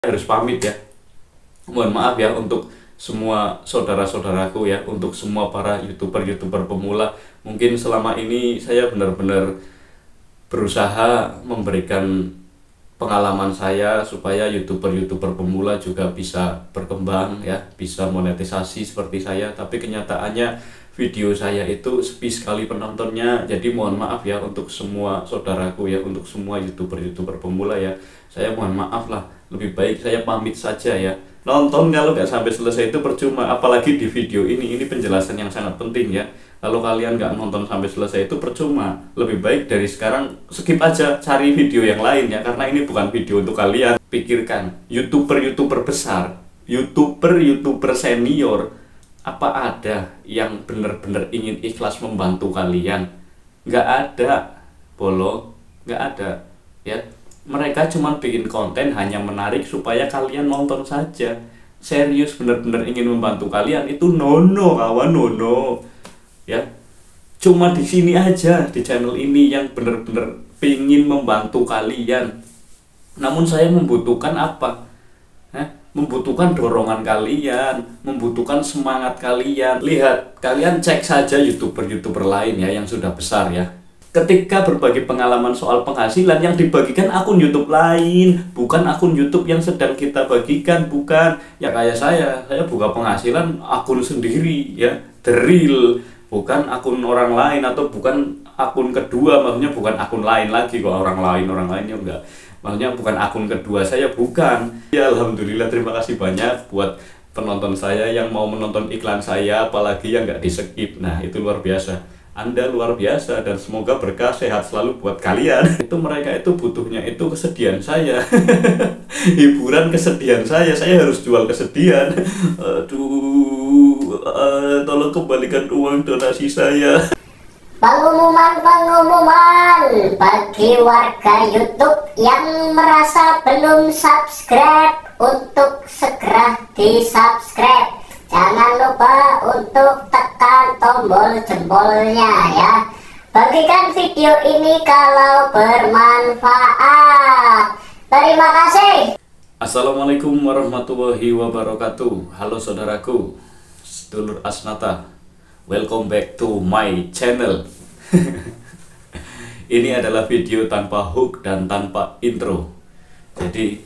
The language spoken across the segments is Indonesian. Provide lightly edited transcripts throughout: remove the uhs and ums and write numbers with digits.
harus pamit ya. Mohon maaf ya untuk semua saudara-saudaraku ya, untuk semua para YouTuber pemula. Mungkin selama ini saya benar-benar berusaha memberikan pengalaman saya supaya YouTuber pemula juga bisa berkembang ya, bisa monetisasi seperti saya. Tapi kenyataannya video saya itu sepi sekali penontonnya. Jadi mohon maaf ya untuk semua saudaraku ya, untuk semua YouTuber pemula ya. Saya mohon maaf lah, lebih baik saya pamit saja ya. Nonton kalau nggak sampai selesai itu percuma, apalagi di video ini penjelasan yang sangat penting ya. Kalau kalian nggak nonton sampai selesai itu percuma. Lebih baik dari sekarang skip aja, cari video yang lain ya, karena ini bukan video untuk kalian. Pikirkan, YouTuber besar, YouTuber senior, apa ada yang benar-benar ingin ikhlas membantu kalian? Nggak ada, bolo, nggak ada ya. Mereka cuma bikin konten hanya menarik supaya kalian nonton saja. Serius benar-benar ingin membantu kalian itu nono kawan, nono ya. Cuma di sini aja, di channel ini yang benar-benar ingin membantu kalian. Namun saya membutuhkan apa? Membutuhkan dorongan kalian, membutuhkan semangat kalian. Lihat, kalian cek saja YouTuber lain ya yang sudah besar ya. Ketika berbagi pengalaman soal penghasilan, yang dibagikan akun YouTube lain, bukan akun YouTube yang sedang kita bagikan, bukan. Ya kayak saya buka penghasilan akun sendiri ya, the real, bukan akun orang lain atau bukan akun kedua, maksudnya bukan akun lain lagi kok, orang lainnya enggak. Maksudnya bukan akun kedua saya, bukan. Ya alhamdulillah, terima kasih banyak buat penonton saya yang mau menonton iklan saya, apalagi yang nggak di skip. Nah itu luar biasa. Anda luar biasa dan semoga berkah sehat selalu buat kalian. Itu mereka itu butuhnya itu kesedihan saya. Hiburan kesedihan saya harus jual kesedihan. Aduh, tolong kembalikan uang donasi saya. Pengumuman bagi warga YouTube yang merasa belum subscribe untuk segera di-subscribe. Jangan lupa untuk tekan tombol jempolnya ya. Bagikan video ini kalau bermanfaat. Terima kasih. Assalamualaikum warahmatullahi wabarakatuh. Halo saudaraku, sedulur Asnata. Welcome back to my channel. Ini adalah video tanpa hook dan tanpa intro. Jadi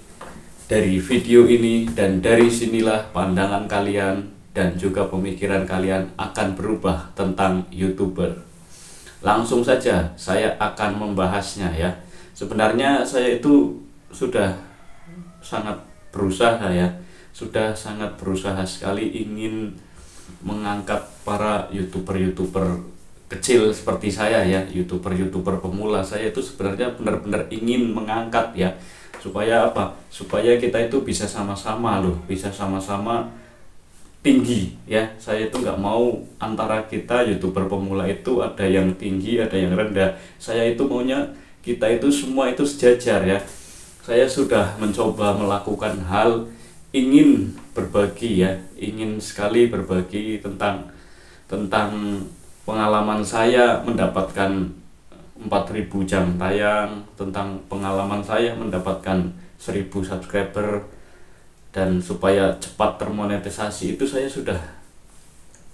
dari video ini dan dari sinilah pandangan kalian dan juga pemikiran kalian akan berubah tentang YouTuber. Langsung saja saya akan membahasnya ya. Sebenarnya saya itu sudah sangat berusaha ya, sudah sangat berusaha sekali ingin mengangkat para YouTuber kecil seperti saya ya, YouTuber pemula. Saya itu sebenarnya benar-benar ingin mengangkat ya, supaya apa? Supaya kita itu bisa sama-sama loh, bisa sama-sama tinggi ya. Saya itu nggak mau antara kita YouTuber pemula itu ada yang tinggi, ada yang rendah. Saya itu maunya kita itu semua itu sejajar ya. Saya sudah mencoba melakukan hal, ingin berbagi ya, ingin sekali berbagi tentang pengalaman saya mendapatkan 4.000 jam tayang, tentang pengalaman saya mendapatkan 1.000 subscriber, dan supaya cepat termonetisasi itu saya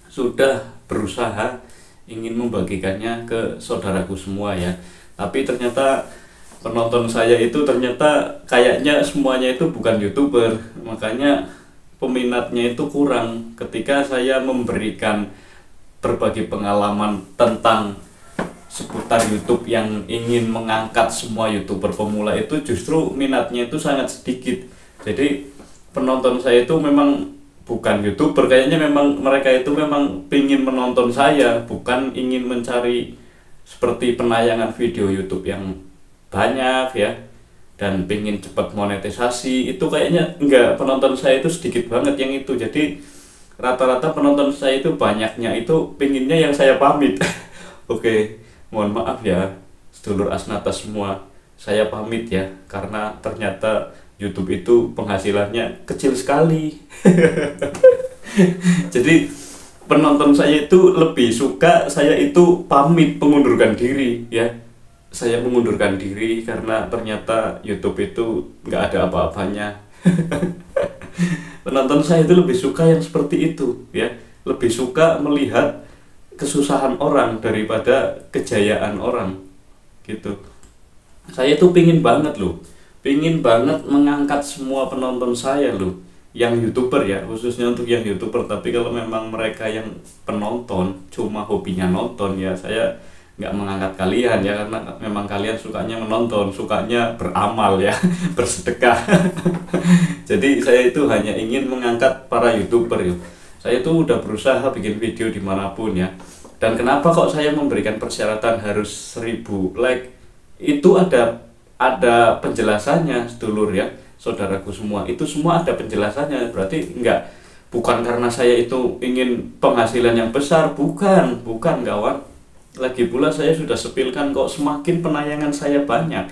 sudah berusaha ingin membagikannya ke saudaraku semua ya. Tapi ternyata penonton saya itu ternyata kayaknya semuanya itu bukan YouTuber, makanya peminatnya itu kurang ketika saya memberikan berbagi pengalaman tentang seputar YouTube yang ingin mengangkat semua YouTuber pemula. Itu justru minatnya itu sangat sedikit. Jadi penonton saya itu memang bukan YouTuber, kayaknya memang mereka itu memang ingin menonton saya, bukan ingin mencari seperti penayangan video YouTube yang banyak ya, dan pengen cepat monetisasi. Itu kayaknya enggak, penonton saya itu sedikit banget yang itu. Jadi rata-rata penonton saya itu banyaknya itu pengennya yang saya pamit. Oke, mohon maaf ya sedulur Asnata semua, saya pamit ya, karena ternyata YouTube itu penghasilannya kecil sekali. Jadi penonton saya itu lebih suka saya itu pamit, mengundurkan diri ya. Saya mengundurkan diri karena ternyata YouTube itu nggak ada apa-apanya. Penonton saya itu lebih suka yang seperti itu ya, lebih suka melihat kesusahan orang daripada kejayaan orang gitu. Saya tuh pingin banget mengangkat semua penonton saya loh, yang YouTuber ya, khususnya untuk yang YouTuber. Tapi kalau memang mereka yang penonton cuma hobinya nonton ya, saya nggak mengangkat kalian ya, karena memang kalian sukanya menonton, sukanya beramal ya, bersedekah. Jadi saya itu hanya ingin mengangkat para YouTuber ya. Saya tuh udah berusaha bikin video dimanapun ya. Dan kenapa kok saya memberikan persyaratan harus 1000 like? Itu ada penjelasannya, sedulur ya, saudaraku semua. Itu semua ada penjelasannya. Berarti bukan karena saya itu ingin penghasilan yang besar, bukan kawan. Lagi pula saya sudah sepilkan kok, semakin penayangan saya banyak,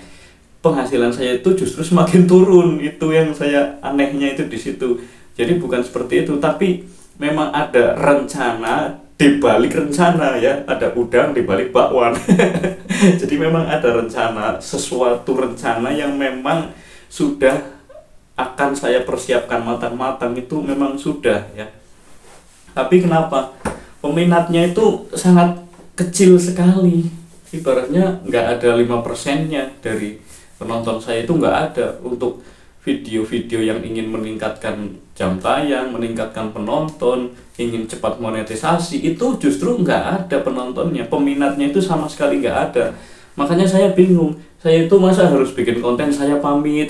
penghasilan saya itu justru semakin turun. Itu yang saya anehnya itu di situ. Jadi bukan seperti itu, tapi memang ada rencana di balik rencana ya, ada udang di balik bakwan. Jadi memang ada sesuatu rencana yang memang sudah akan saya persiapkan matang-matang, itu memang sudah ya. Tapi kenapa peminatnya itu sangat kecil sekali, ibaratnya nggak ada 5%-nya dari penonton saya itu nggak ada untuk video-video yang ingin meningkatkan jam tayang, meningkatkan penonton, ingin cepat monetisasi. Itu justru nggak ada penontonnya, peminatnya itu sama sekali nggak ada. Makanya saya bingung, saya itu masa harus bikin konten saya pamit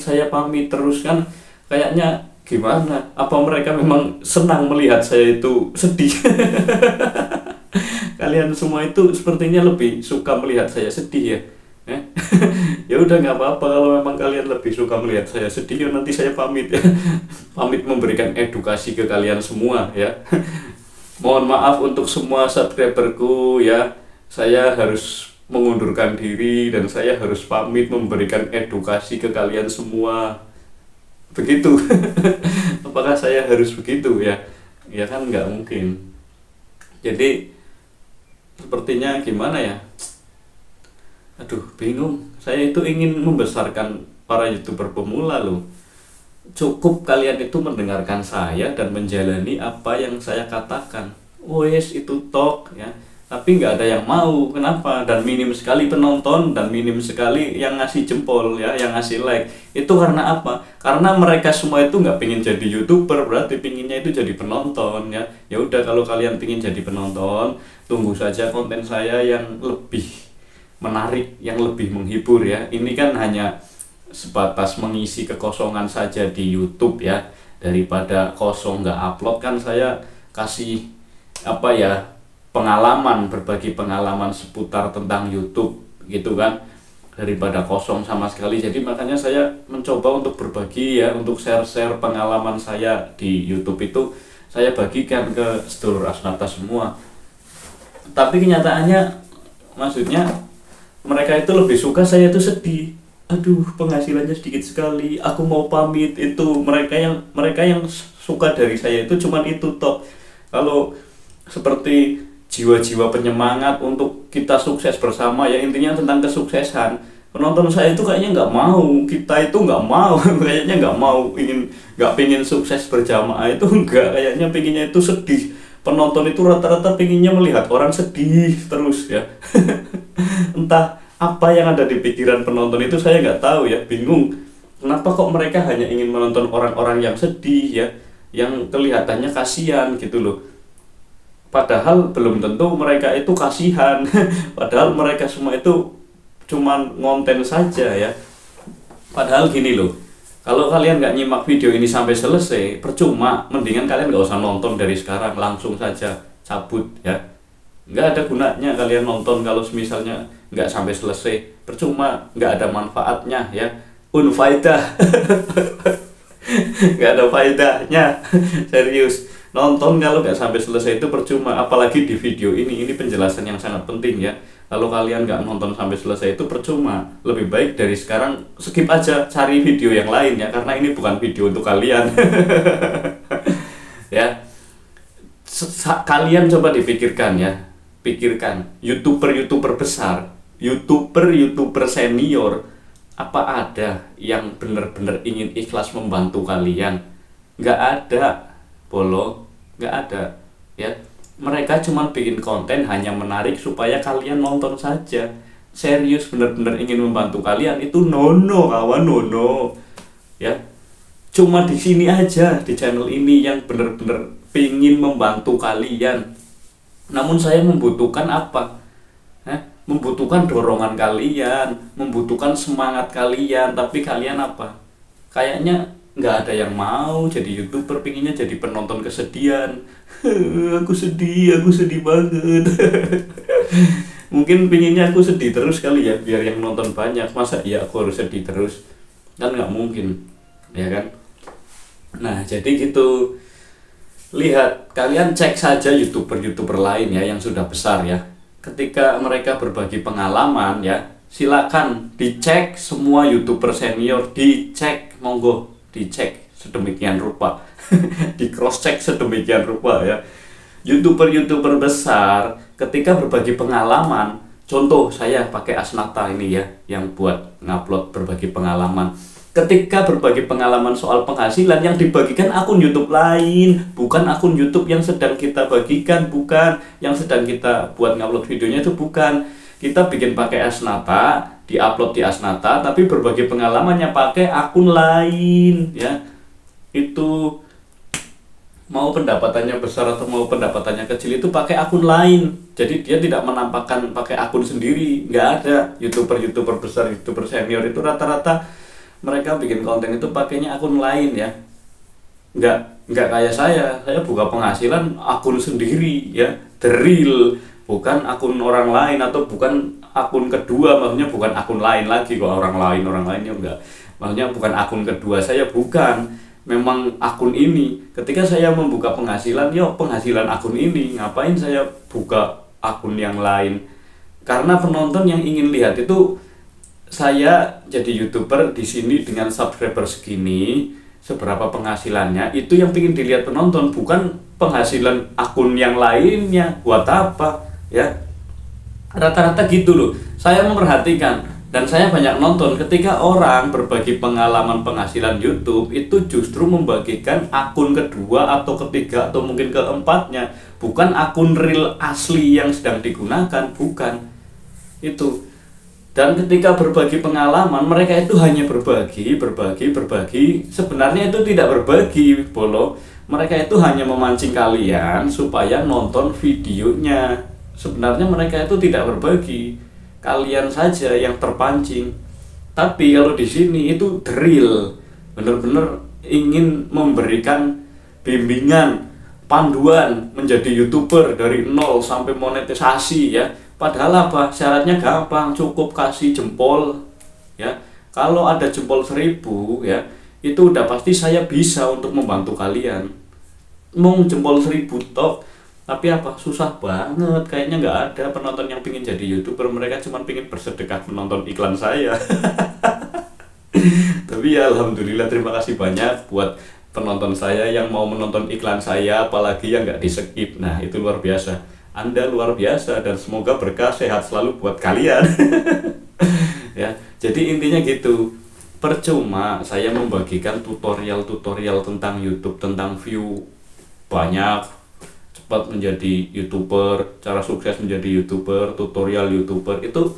terus kan, kayaknya gimana, apa mereka memang senang melihat saya itu sedih? Kalian semua itu sepertinya lebih suka melihat saya sedih ya. Ya udah, nggak apa-apa kalau memang kalian lebih suka melihat saya sedih, ya nanti saya pamit ya. Pamit memberikan edukasi ke kalian semua ya. Mohon maaf untuk semua subscriberku ya, saya harus mengundurkan diri dan saya harus pamit memberikan edukasi ke kalian semua. Begitu. Apakah saya harus begitu ya? Ya kan nggak mungkin. Jadi sepertinya gimana ya? Aduh, bingung. Saya itu ingin membesarkan para YouTuber pemula loh. Cukup kalian itu mendengarkan saya dan menjalani apa yang saya katakan. Wes itu talk ya. Tapi nggak ada yang mau. Kenapa? Dan minim sekali penonton dan minim sekali yang ngasih jempol ya, yang ngasih like. Itu karena apa? Karena mereka semua itu nggak pengen jadi YouTuber, berarti pinginnya itu jadi penonton ya. Ya udah, kalau kalian pingin jadi penonton, tunggu saja konten saya yang lebih menarik, yang lebih menghibur ya. Ini kan hanya sebatas mengisi kekosongan saja di YouTube ya. Daripada kosong nggak upload, kan saya kasih pengalaman, berbagi pengalaman seputar tentang YouTube gitu kan, daripada kosong sama sekali. Jadi makanya saya mencoba untuk berbagi ya, untuk share pengalaman saya di YouTube itu saya bagikan ke sedulur Asnata semua. Tapi kenyataannya, maksudnya mereka itu lebih suka saya itu sedih. Aduh, penghasilannya sedikit sekali, aku mau pamit. Itu mereka yang suka dari saya itu cuman itu toh. Kalau seperti jiwa-jiwa penyemangat untuk kita sukses bersama ya, intinya tentang kesuksesan, penonton saya itu kayaknya nggak mau, kita itu nggak mau. Kayaknya nggak pengen sukses berjamaah itu, kayaknya pengennya itu sedih. Penonton itu rata-rata pengennya melihat orang sedih terus ya. Entah apa yang ada di pikiran penonton itu, saya nggak tahu ya, bingung. Kenapa kok mereka hanya ingin menonton orang-orang yang sedih ya, yang kelihatannya kasihan gitu loh. Padahal belum tentu mereka itu kasihan. Padahal mereka semua itu cuman ngonten saja ya. Padahal gini loh, kalau kalian nggak nyimak video ini sampai selesai, percuma. Mendingan kalian nggak usah nonton dari sekarang, langsung saja cabut ya. Nggak ada gunanya kalian nonton kalau misalnya nggak sampai selesai, percuma, nggak ada manfaatnya ya, unfaedah. Nggak ada faedahnya. Serius, nonton kalau nggak sampai selesai itu percuma. Apalagi di video ini penjelasan yang sangat penting ya. Kalau kalian nggak nonton sampai selesai itu percuma. Lebih baik dari sekarang skip aja, cari video yang lain ya, karena ini bukan video untuk kalian. Ya, kalian coba dipikirkan ya, pikirkan YouTuber besar, YouTuber senior, Apa ada yang benar-benar ingin ikhlas membantu kalian? Nggak ada, Bolo, nggak ada ya. Mereka cuma bikin konten hanya menarik supaya kalian nonton saja. Serius benar-benar ingin membantu kalian itu nono kawan, nono ya. Cuma di sini aja, di channel ini yang benar-benar pingin membantu kalian. Namun saya membutuhkan apa? Membutuhkan dorongan kalian, membutuhkan semangat kalian, tapi kalian apa? Kayaknya nggak ada yang mau jadi YouTuber, pinginnya jadi penonton kesedihan. Aku sedih banget. Mungkin pinginnya aku sedih terus kali ya, biar yang nonton banyak. Masa iya aku harus sedih terus? Kan nggak mungkin, ya kan? Nah jadi gitu. Lihat, kalian cek saja YouTuber-YouTuber lain ya yang sudah besar ya. Ketika mereka berbagi pengalaman ya, silakan dicek semua YouTuber senior, dicek, monggo dicek sedemikian rupa. Di cross check sedemikian rupa ya. YouTuber-YouTuber besar ketika berbagi pengalaman, contoh saya pakai Asnata ini ya, yang buat ngupload berbagi pengalaman. Ketika berbagi pengalaman soal penghasilan, yang dibagikan akun YouTube lain, bukan akun YouTube yang sedang kita bagikan, bukan yang sedang kita buat ngupload videonya, itu bukan. Kita bikin pakai Asnata, diupload di Asnata, tapi berbagi pengalamannya pakai akun lain ya. Itu mau pendapatannya besar atau mau pendapatannya kecil itu pakai akun lain. Jadi dia tidak menampakkan pakai akun sendiri. Nggak ada YouTuber besar, YouTuber senior itu rata-rata mereka bikin konten itu pakainya akun lain ya. Nggak kayak saya buka penghasilan akun sendiri ya, the real, bukan akun orang lain atau bukan akun kedua, maksudnya bukan akun lain lagi kok, orang lainnya enggak. Maksudnya bukan akun kedua saya, bukan. Memang akun ini. Ketika saya membuka penghasilan, penghasilan akun ini. Ngapain saya buka akun yang lain? Karena penonton yang ingin lihat itu saya jadi YouTuber di sini dengan subscriber segini, seberapa penghasilannya, itu yang ingin dilihat penonton, bukan penghasilan akun yang lainnya. Buat apa ya? Rata-rata gitu loh. Saya memperhatikan dan saya banyak nonton ketika orang berbagi pengalaman penghasilan YouTube itu justru membagikan akun kedua atau ketiga atau mungkin keempatnya, bukan akun real asli yang sedang digunakan, bukan itu. Dan ketika berbagi pengalaman, mereka itu hanya berbagi. Sebenarnya itu tidak berbagi, Bolo. Mereka itu hanya memancing kalian supaya nonton videonya. Sebenarnya mereka itu tidak berbagi. Kalian saja yang terpancing. Tapi kalau di sini itu real, benar-benar ingin memberikan bimbingan, panduan menjadi YouTuber dari nol sampai monetisasi ya. Padahal apa? Syaratnya gampang, cukup kasih jempol ya. Kalau ada jempol 1000 ya, itu udah pasti saya bisa untuk membantu kalian. Mau jempol 1000 tok, tapi apa? Susah banget. Kayaknya nggak ada penonton yang pingin jadi YouTuber, mereka cuma pingin bersedekah menonton iklan saya. Tapi ya alhamdulillah, terima kasih banyak buat penonton saya yang mau menonton iklan saya, apalagi yang nggak di skip. Nah itu luar biasa. Anda luar biasa dan semoga berkah sehat selalu buat kalian. Ya, jadi intinya gitu. Percuma saya membagikan tutorial tentang YouTube, tentang view banyak, cepat menjadi YouTuber, cara sukses menjadi YouTuber, tutorial YouTuber, itu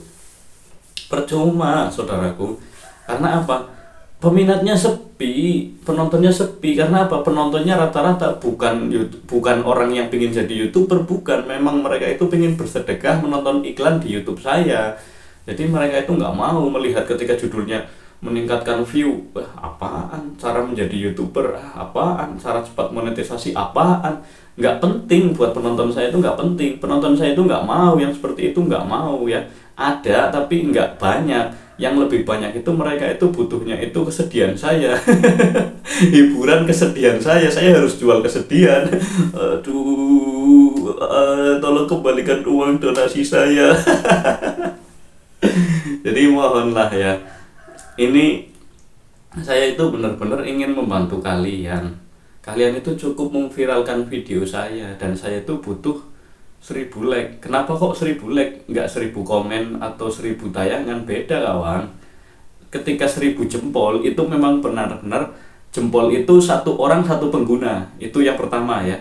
percuma saudaraku. Karena apa? Peminatnya sepi, penontonnya sepi. Karena apa? Penontonnya rata-rata bukan orang yang ingin jadi YouTuber, bukan. Memang mereka itu ingin bersedekah menonton iklan di YouTube saya. Jadi mereka itu nggak mau melihat ketika judulnya meningkatkan view. Apaan? Cara menjadi YouTuber? Apaan? Cara cepat monetisasi? Apaan? Nggak penting buat penonton saya, itu nggak penting. Penonton saya itu nggak mau yang seperti itu, nggak mau ya. Ada tapi nggak banyak. Yang lebih banyak itu mereka itu butuhnya itu kesedihan saya. Hiburan kesedihan saya harus jual kesedihan. Aduh, tolong kembalikan uang donasi saya. Jadi mohonlah ya, ini saya itu benar-benar ingin membantu kalian. Kalian itu cukup memviralkan video saya, dan saya itu butuh 1000 like. Kenapa kok 1000 like? Nggak 1000 komen atau 1000 tayangan, beda kawan. ketika 1000 jempol itu memang benar-benar jempol itu satu orang satu pengguna. Itu yang pertama ya.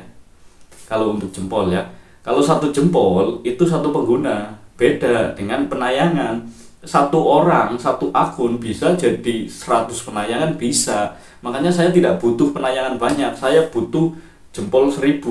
Kalau untuk jempol ya. Kalau satu jempol itu satu pengguna. Beda dengan penayangan. Satu orang, satu akun bisa jadi 100 penayangan bisa. Makanya saya tidak butuh penayangan banyak. Saya butuh jempol 1000.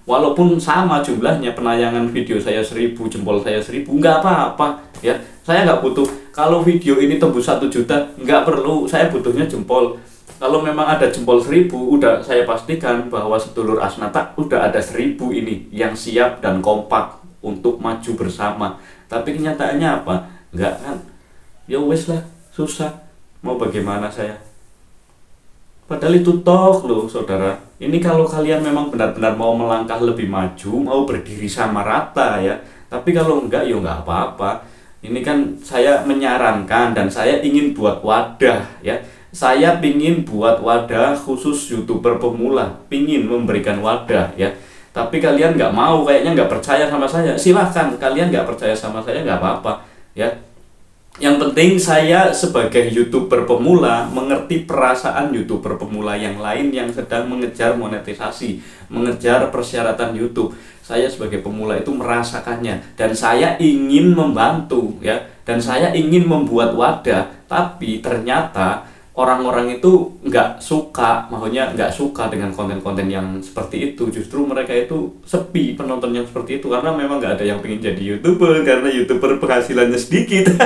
Walaupun sama jumlahnya penayangan video saya 1000, jempol saya 1000, nggak apa-apa ya. Saya nggak butuh. Kalau video ini tembus 1 juta, nggak perlu. Saya butuhnya jempol. Kalau memang ada jempol 1000, udah saya pastikan bahwa sedulur Asnata udah ada 1000 ini yang siap dan kompak untuk maju bersama. Tapi kenyataannya apa? Nggak kan? Ya wes lah, susah. Mau bagaimana saya? Padahal itu toh loh saudara. Ini kalau kalian memang benar-benar mau melangkah lebih maju, mau berdiri sama rata ya. Tapi kalau enggak ya enggak apa-apa. Ini kan saya menyarankan dan saya ingin buat wadah ya. Saya ingin buat wadah khusus YouTuber pemula, ingin memberikan wadah ya. Tapi kalian nggak mau, kayaknya nggak percaya sama saya. Silahkan, kalian nggak percaya sama saya nggak apa-apa ya. Yang penting saya sebagai YouTuber pemula mengerti perasaan YouTuber pemula yang lain yang sedang mengejar monetisasi, mengejar persyaratan YouTube. Saya sebagai pemula itu merasakannya dan saya ingin membantu ya, dan saya ingin membuat wadah. Tapi ternyata orang-orang itu nggak suka, maksudnya nggak suka dengan konten-konten yang seperti itu. Justru mereka itu sepi penonton yang seperti itu karena memang nggak ada yang pengen jadi YouTuber karena YouTuber penghasilannya sedikit.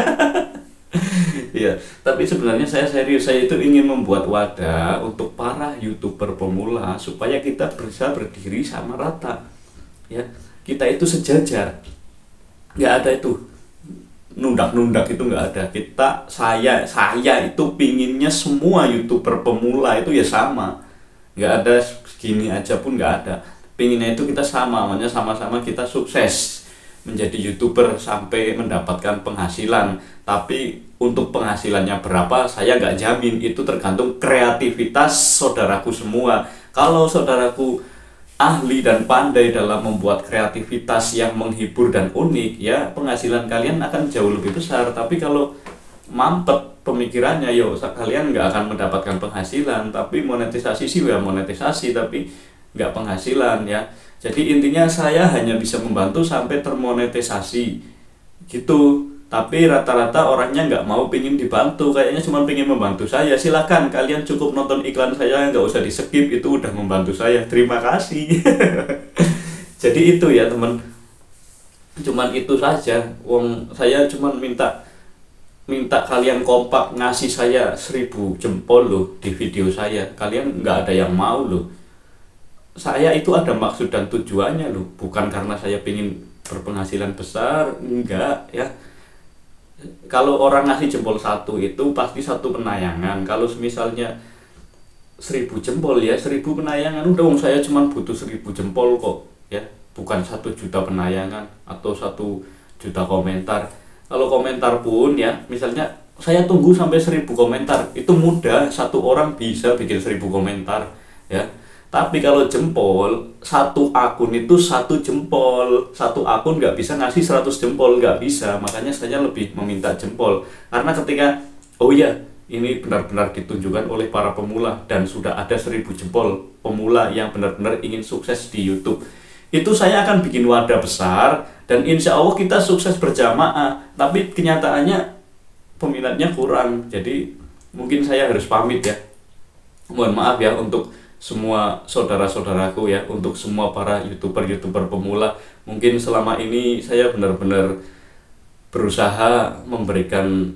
Ya, tapi sebenarnya saya serius, saya itu ingin membuat wadah untuk para YouTuber pemula supaya kita bisa berdiri sama rata. Ya, kita itu sejajar. Nggak ada itu nundak-nundak, itu nggak ada. Saya itu pinginnya semua YouTuber pemula itu ya sama, nggak ada segini aja pun nggak ada. Pinginnya itu kita sama, makanya sama-sama kita sukses menjadi YouTuber sampai mendapatkan penghasilan. Tapi untuk penghasilannya berapa saya nggak jamin, itu tergantung kreativitas saudaraku semua. Kalau saudaraku ahli dan pandai dalam membuat kreativitas yang menghibur dan unik ya, penghasilan kalian akan jauh lebih besar. Tapi kalau mampet pemikirannya, yo kalian nggak akan mendapatkan penghasilan. Tapi monetisasi sih ya monetisasi, tapi nggak penghasilan ya. Jadi intinya saya hanya bisa membantu sampai termonetisasi gitu. Tapi rata-rata orangnya nggak mau pingin dibantu, kayaknya cuma pingin membantu saya. Silakan, kalian cukup nonton iklan saya, nggak usah di skip, itu udah membantu saya. Terima kasih. Jadi itu ya teman, cuman itu saja. Saya cuman minta kalian kompak ngasih saya 1000 jempol loh di video saya. Kalian nggak ada yang mau loh. Saya itu ada maksud dan tujuannya loh, bukan karena saya pingin berpenghasilan besar, enggak ya. Kalau orang ngasih jempol 1 itu pasti 1 penayangan. Kalau misalnya 1000 jempol ya 1000 penayangan, udah saya cuma butuh 1000 jempol kok ya, bukan 1 juta penayangan atau 1 juta komentar. Kalau komentar pun ya, misalnya saya tunggu sampai 1000 komentar, itu mudah, 1 orang bisa bikin 1000 komentar ya. Tapi kalau jempol, 1 akun itu 1 jempol. 1 akun nggak bisa ngasih 100 jempol, nggak bisa. Makanya saya lebih meminta jempol. Karena ketika, oh iya, ini benar-benar ditunjukkan oleh para pemula dan sudah ada 1000 jempol pemula yang benar-benar ingin sukses di YouTube. Itu saya akan bikin wadah besar dan insya Allah kita sukses berjamaah. Tapi kenyataannya peminatnya kurang. Jadi mungkin saya harus pamit ya. Mohon maaf ya untuk semua saudara-saudaraku ya, untuk semua para YouTuber pemula. Mungkin selama ini saya benar-benar berusaha memberikan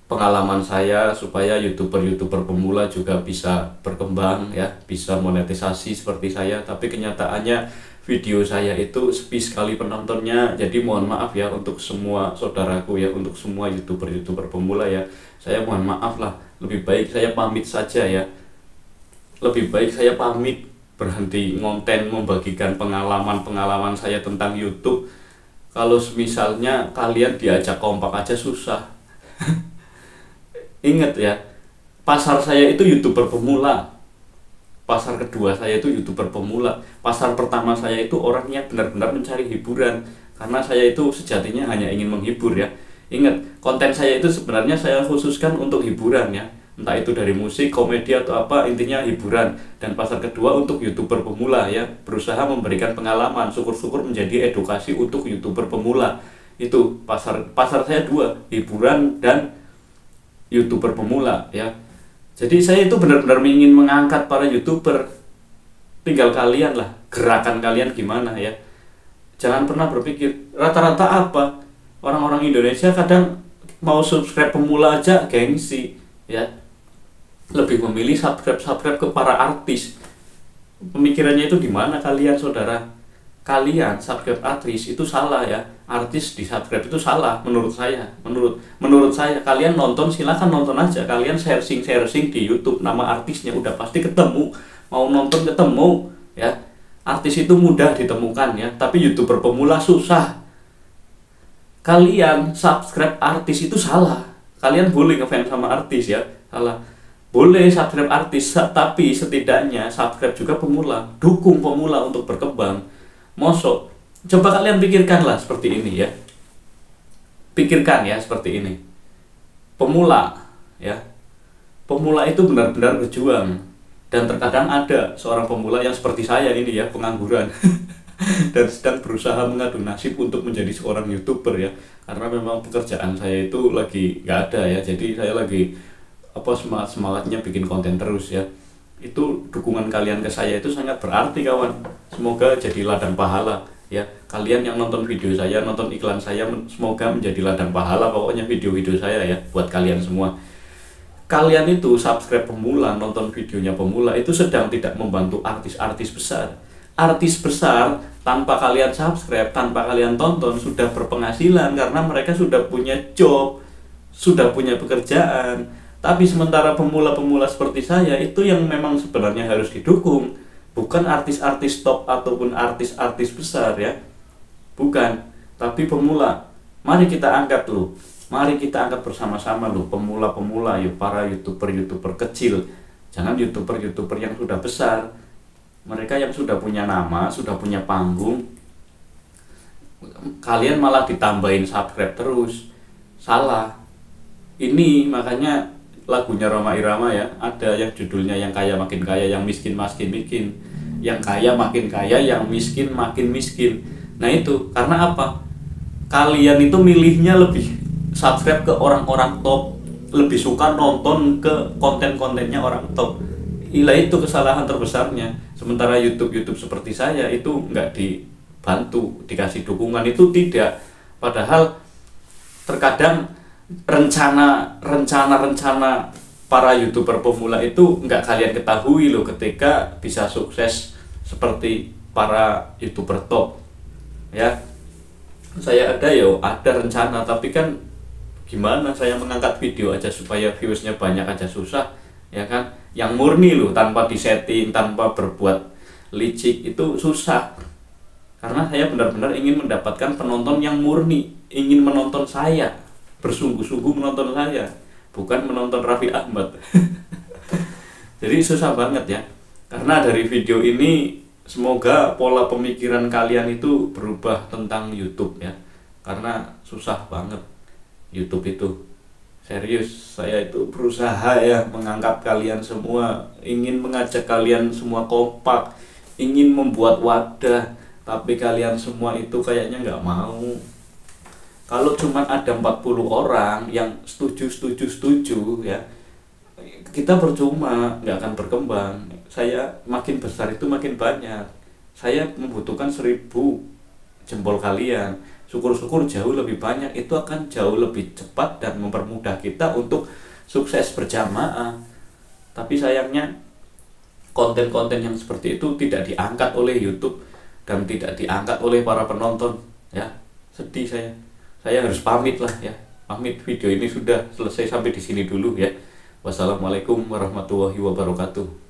pengalaman saya supaya YouTuber pemula juga bisa berkembang ya, bisa monetisasi seperti saya. Tapi kenyataannya video saya itu sepi sekali penontonnya. Jadi mohon maaf ya untuk semua saudaraku ya, untuk semua YouTuber pemula ya. Saya mohon maaf lah, lebih baik saya pamit saja ya. Lebih baik saya pamit, berhenti ngonten, membagikan pengalaman saya tentang YouTube. Kalau misalnya kalian diajak kompak aja susah. Ingat ya, pasar saya itu YouTuber pemula. Pasar kedua saya itu YouTuber pemula. Pasar pertama saya itu orang yang benar-benar mencari hiburan. Karena saya itu sejatinya hanya ingin menghibur ya. Ingat, konten saya itu sebenarnya saya khususkan untuk hiburan ya, entah itu dari musik, komedi atau apa, intinya hiburan. Dan pasar kedua untuk YouTuber pemula ya, berusaha memberikan pengalaman, syukur-syukur menjadi edukasi untuk YouTuber pemula. Itu pasar saya dua, hiburan dan YouTuber pemula ya. Jadi saya itu benar-benar ingin mengangkat para YouTuber. Tinggal kalian lah, gerakan kalian gimana ya. Jangan pernah berpikir rata-rata apa, orang-orang Indonesia kadang mau subscribe pemula aja gengsi ya, lebih memilih subscribe ke para artis. Pemikirannya itu di mana kalian saudara? Kalian subscribe artis itu salah ya, artis di subscribe itu salah menurut saya. Menurut saya kalian nonton, silakan nonton aja, kalian searching di YouTube nama artisnya udah pasti ketemu, mau nonton ketemu ya. Artis itu mudah ditemukan ya, tapi YouTuber pemula susah. Kalian subscribe artis itu salah. Kalian boleh ngefans sama artis ya, salah. Boleh subscribe artis, tapi setidaknya subscribe juga pemula, dukung pemula untuk berkembang. Mosok, coba kalian pikirkanlah seperti ini ya. Pikirkan ya seperti ini. Pemula ya. Pemula itu benar-benar berjuang. Dan terkadang ada seorang pemula yang seperti saya ini ya, pengangguran. Dan sedang berusaha mengadu nasib untuk menjadi seorang YouTuber ya. Karena memang pekerjaan saya itu lagi nggak ada ya. Jadi saya lagi semangatnya bikin konten terus ya. Itu dukungan kalian ke saya itu sangat berarti kawan. Semoga jadi ladang pahala ya. Kalian yang nonton video saya, nonton iklan saya, semoga menjadi ladang pahala pokoknya video-video saya ya buat kalian semua. Kalian itu subscribe pemula, nonton videonya pemula itu sedang tidak membantu artis-artis besar. Artis besar tanpa kalian subscribe, tanpa kalian tonton sudah berpenghasilan karena mereka sudah punya job, sudah punya pekerjaan. Tapi sementara pemula-pemula seperti saya itu yang memang sebenarnya harus didukung, bukan artis-artis top ataupun artis-artis besar ya. Bukan, tapi pemula. Mari kita angkat loh. Mari kita angkat bersama-sama loh pemula-pemula yuk, para YouTuber kecil. Jangan YouTuber yang sudah besar. Mereka yang sudah punya nama, sudah punya panggung. Kalian malah ditambahin subscribe terus. Salah. Ini makanya lagunya Rhoma Irama ya, ada yang judulnya yang kaya makin kaya, yang miskin makin miskin. Yang kaya makin kaya, yang miskin makin miskin. Nah itu karena apa? Kalian itu milihnya lebih subscribe ke orang-orang top, lebih suka nonton ke konten-kontennya orang top. Itu kesalahan terbesarnya. Sementara YouTube seperti saya itu nggak dibantu, dikasih dukungan itu tidak. Padahal terkadang rencana para YouTuber pemula itu nggak kalian ketahui loh ketika bisa sukses seperti para YouTuber top ya. Saya ada rencana, tapi kan gimana saya mengangkat video aja supaya viewsnya banyak aja susah ya kan. Yang murni loh, tanpa disetting, tanpa berbuat licik itu susah. Karena saya benar-benar ingin mendapatkan penonton yang murni, ingin menonton saya, bersungguh-sungguh menonton saya, bukan menonton Raffi Ahmad. Jadi susah banget ya. Karena dari video ini semoga pola pemikiran kalian itu berubah tentang YouTube ya. Karena susah banget YouTube itu. Serius, saya itu berusaha ya mengangkat kalian semua, ingin mengajak kalian semua kompak, ingin membuat wadah, tapi kalian semua itu kayaknya nggak mau. Kalau cuma ada 40 orang yang setuju ya, kita percuma, nggak akan berkembang. Saya makin besar itu makin banyak. Saya membutuhkan 1000 jempol kalian. Syukur-syukur jauh lebih banyak, itu akan jauh lebih cepat dan mempermudah kita untuk sukses berjamaah. Tapi sayangnya konten-konten yang seperti itu tidak diangkat oleh YouTube dan tidak diangkat oleh para penonton ya. Sedih saya harus pamit lah ya. Pamit, video ini sudah selesai sampai di sini dulu ya. Wassalamualaikum warahmatullahi wabarakatuh.